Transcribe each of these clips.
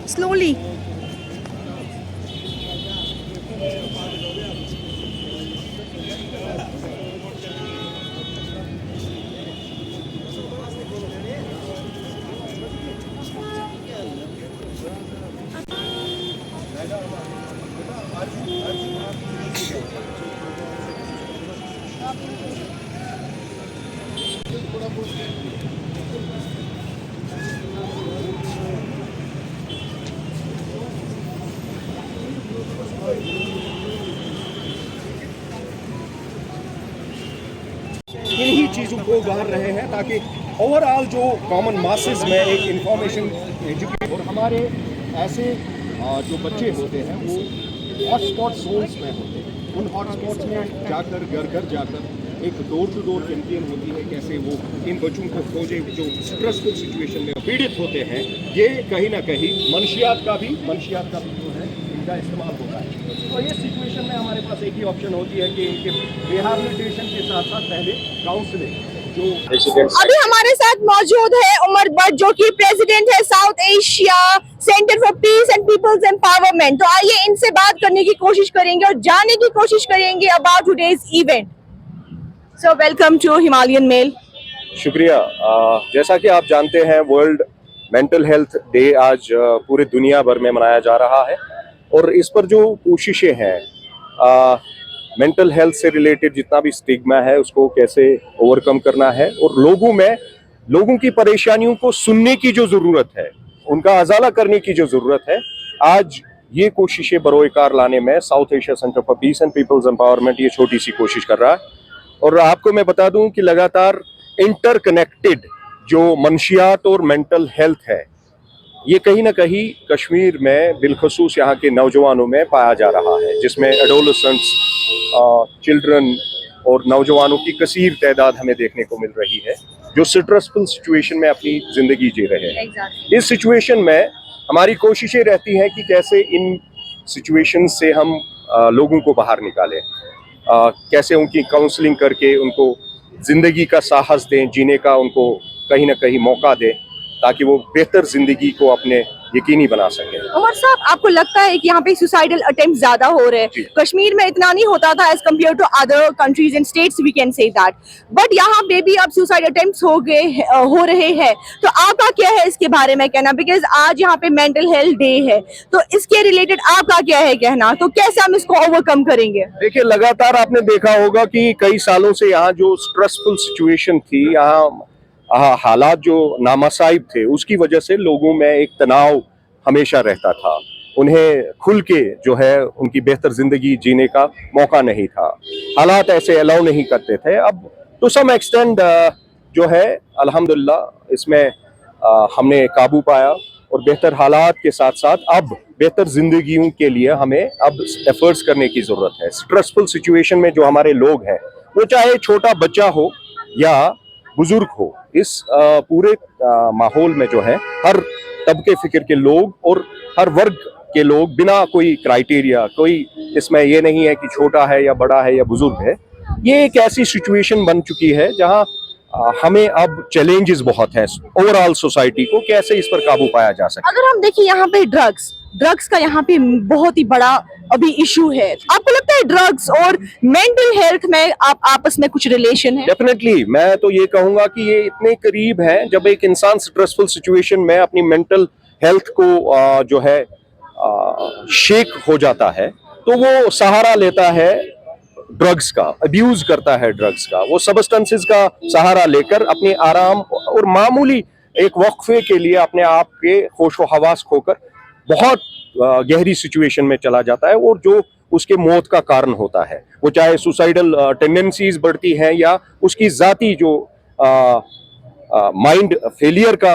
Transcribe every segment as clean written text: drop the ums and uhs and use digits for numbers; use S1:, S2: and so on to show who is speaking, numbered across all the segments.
S1: Slowly.
S2: इन्हीं चीज़ों को उभार रहे हैं ताकि ओवरऑल जो कॉमन मासेस में एक इंफॉर्मेशन एजुकेट और हमारे ऐसे जो बच्चे होते हैं वो हॉटस्पॉट जोन्स में होते हैं। उन हॉटस्पॉट्स में जाकर घर घर जाकर एक डोर टू डोर कैंपेन होती है, कैसे वो इन बच्चों को खोजे जो स्ट्रेसफुल सिचुएशन में पीड़ित होते हैं। ये कहीं ना कहीं मंशियात का भी जो है इनका इस्तेमाल होता है। तो ये सिचुएशन में हमारे पास एक ही ऑप्शन होती है कि इनके रिहैबिलिटेशन के साथ साथ पहले काउंसलिंग जो
S1: अभी हमारे साथ मौजूद है उमर भट्ट, जो कि प्रेसिडेंट है South Asia Centre for Peace and People's Empowerment. तो आइए इनसे बात करने की कोशिश करेंगे और जानने की कोशिश करेंगे about today's event. So welcome to Himalayan Mail.
S2: शुक्रिया। जैसा कि आप जानते हैं, वर्ल्ड मेंटल हेल्थ डे आज पूरे दुनिया भर में मनाया जा रहा है और इस पर जो कोशिशें हैं मेंटल हेल्थ से रिलेटेड जितना भी स्टिग्मा है उसको कैसे ओवरकम करना है और लोगों की परेशानियों को सुनने की जो ज़रूरत है, उनका अजाला करने की जो ज़रूरत है, आज ये कोशिशें बरोएकार लाने में South Asia Centre for Peace and People's Empowerment ये छोटी सी कोशिश कर रहा है। और आपको मैं बता दूं कि लगातार इंटरकनेक्टेड जो मंशियात और मेंटल हेल्थ है, ये कहीं ना कहीं कश्मीर में बिलखसूस यहाँ के नौजवानों में पाया जा रहा है, जिसमें एडोलेसेंट्स, चिल्ड्रन और नौजवानों की कसीर तादाद हमें देखने को मिल रही है जो स्ट्रेसफुल सिचुएशन में अपनी ज़िंदगी जी रहे हैं। इस सिचुएशन में हमारी कोशिशें रहती हैं कि कैसे इन सिचुएशन से हम लोगों को बाहर निकालें, कैसे उनकी काउंसलिंग करके उनको ज़िंदगी का साहस दें, जीने का उनको कहीं ना कहीं मौका दें ताकि वो बेहतर ज़िंदगी को अपने यकीनी बना सकें।
S1: उमर साहब, आपको लगता है कि यहाँ पे सुसाइडल अटेम्प्ट ज्यादा हो रहे हैं? कश्मीर में इतना नहीं होता था as compare to other countries and states, we can say that, but यहाँ पे भी अब सुसाइड अटेम्प्ट्स हो रहे हैं। तो आपका क्या है इसके बारे में कहना? बिकॉज आज यहाँ पे मेंटल हेल्थ डे है, तो इसके रिलेटेड आपका क्या है कहना? तो कैसे हम इसको ओवरकम करेंगे?
S2: देखिए, लगातार आपने देखा होगा कि कई सालों से यहाँ जो स्ट्रेसफुल सिचुएशन थी, यहाँ हालात जो नामसाइब थे, उसकी वजह से लोगों में एक तनाव हमेशा रहता था। उन्हें खुल के जो है उनकी बेहतर जिंदगी जीने का मौका नहीं था, हालात ऐसे अलाउ नहीं करते थे। अब टू सम एक्सटेंड जो है अल्हम्दुलिल्लाह इसमें हमने काबू पाया और बेहतर हालात के साथ साथ अब बेहतर जिंदगियों के लिए हमें अब एफर्ट्स करने की जरूरत है। स्ट्रेसफुल सिचुएशन में जो हमारे लोग हैं, वो चाहे छोटा बच्चा हो या बुजुर्ग हो, इस पूरे माहौल में जो है हर तबके फिक्र के लोग और हर वर्ग के लोग, बिना कोई क्राइटेरिया, कोई इसमें ये नहीं है कि छोटा है या बड़ा है या बुजुर्ग है, ये एक ऐसी सिचुएशन बन चुकी है जहां हमें अब चैलेंजेस बहुत हैं ओवरऑल सोसाइटी को, कैसे इस पर काबू पाया जा सके।
S1: अगर हम देखिए यहाँ पे ड्रग्स का यहाँ पे बहुत ही बड़ा अभी इशू है, आपको लगता है ड्रग्स और मेंटल हेल्थ में आपस में कुछ रिलेशन है?
S2: डेफिनेटली, मैं तो ये कहूंगा कि ये इतने करीब है। जब एक इंसान स्ट्रेसफुल सिचुएशन में अपनी मेंटल हेल्थ को जो है शेक हो जाता है, तो वो सहारा लेता है ड्रग्स का, अब्यूज करता है ड्रग्स का, वो सबस्टेंसेस का सहारा लेकर अपने आराम और मामूली एक वक्फे के लिए अपने आप के होशो हवास खोकर बहुत गहरी सिचुएशन में चला जाता है और जो उसके मौत का कारण होता है, वो चाहे सुसाइडल टेंडेंसीज बढ़ती हैं या उसकी जाती जो माइंड फेलियर का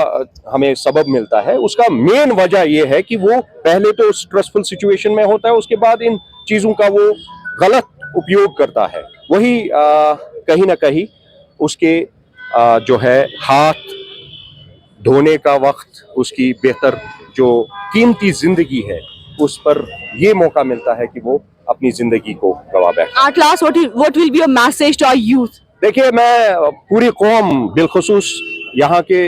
S2: हमें सबब मिलता है, उसका मेन वजह यह है कि वो पहले तो स्ट्रेसफुल सिचुएशन में होता है, उसके बाद इन चीज़ों का वो गलत उपयोग करता है। वही कहीं ना कहीं उसके जो है हाथ धोने का वक्त, उसकी बेहतर जो कीमती जिंदगी है, उस पर ये मौका मिलता है कि वो अपनी जिंदगी को गवा बैठे।
S1: At last, what will be your message to our youth?
S2: देखिए, मैं पूरी कौम, बिलखुसूस यहाँ के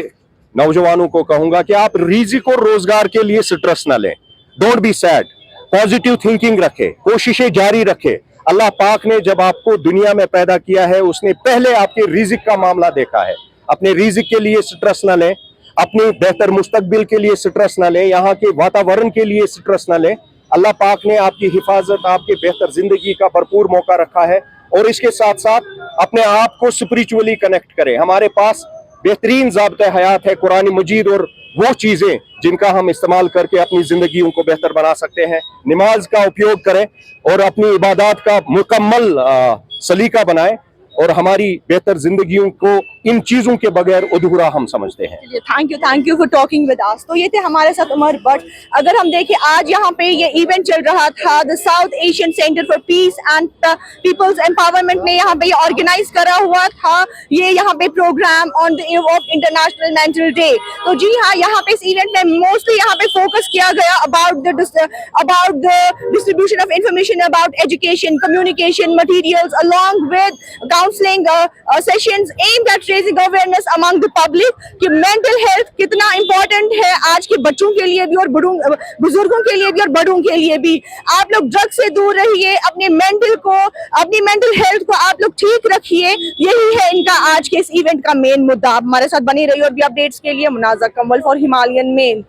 S2: नौजवानों को कहूंगा कि आप रिज़िक और रोजगार के लिए स्ट्रेस ना लें, don't be sad, positive thinking रखें, कोशिशें जारी रखें। अल्लाह पाक ने जब आपको दुनिया में पैदा किया है उसने पहले आपके रिज़िक का मामला देखा है। अपने रिज़िक के लिए स्ट्रेस ना लें, अपनी बेहतर मुस्तकबिल के लिए स्ट्रेस ना लें, यहाँ के वातावरण के लिए स्ट्रेस ना लें। अल्लाह पाक ने आपकी हिफाजत, आपके बेहतर जिंदगी का भरपूर मौका रखा है। और इसके साथ साथ अपने आप को स्पिरिचुअली कनेक्ट करें। हमारे पास बेहतरीन ज़ाब्ता हयात है कुरान मजीद और वो चीज़ें जिनका हम इस्तेमाल करके अपनी ज़िंदगियों को बेहतर बना सकते हैं। नमाज का उपयोग करें और अपनी इबादत का मुकम्मल सलीका बनाएं और हमारी बेहतर जिंदगियों को इन चीज़ों के बगैर अधूरा हम समझते हैं।
S1: Thank you for talking with us. तो ये थे हमारे साथ उमर भट्ट। अगर हम देखें आज यहाँ पे ये इवेंट चल रहा था, the South Asian Centre for Peace and People's Empowerment ने यहाँ पे ऑर्गेनाइज करा हुआ था ये यहाँ पे programme on the eve of international mental day. तो जी हाँ, यहाँ पे इस इवेंट में मोस्टली यहाँ पे फोकस किया गया about the distribution of information about education, communication materials along with counselling sessions aimed at raising awareness among the public कि मेंटल हेल्थ कितना इंपॉर्टेंट है आज के बच्चों के लिए भी और बुजुर्गों के लिए भी और बड़ों के लिए भी। आप लोग ड्रग से दूर रहिए, अपनी मेंटल हेल्थ को आप लोग ठीक रखिए। यही है इनका आज के इस इवेंट का मेन मुद्दा। आप हमारे साथ बने रहिए और भी अपडेट्स के लिए। मुनाज़ा कंवल फॉर हिमालयन मेल।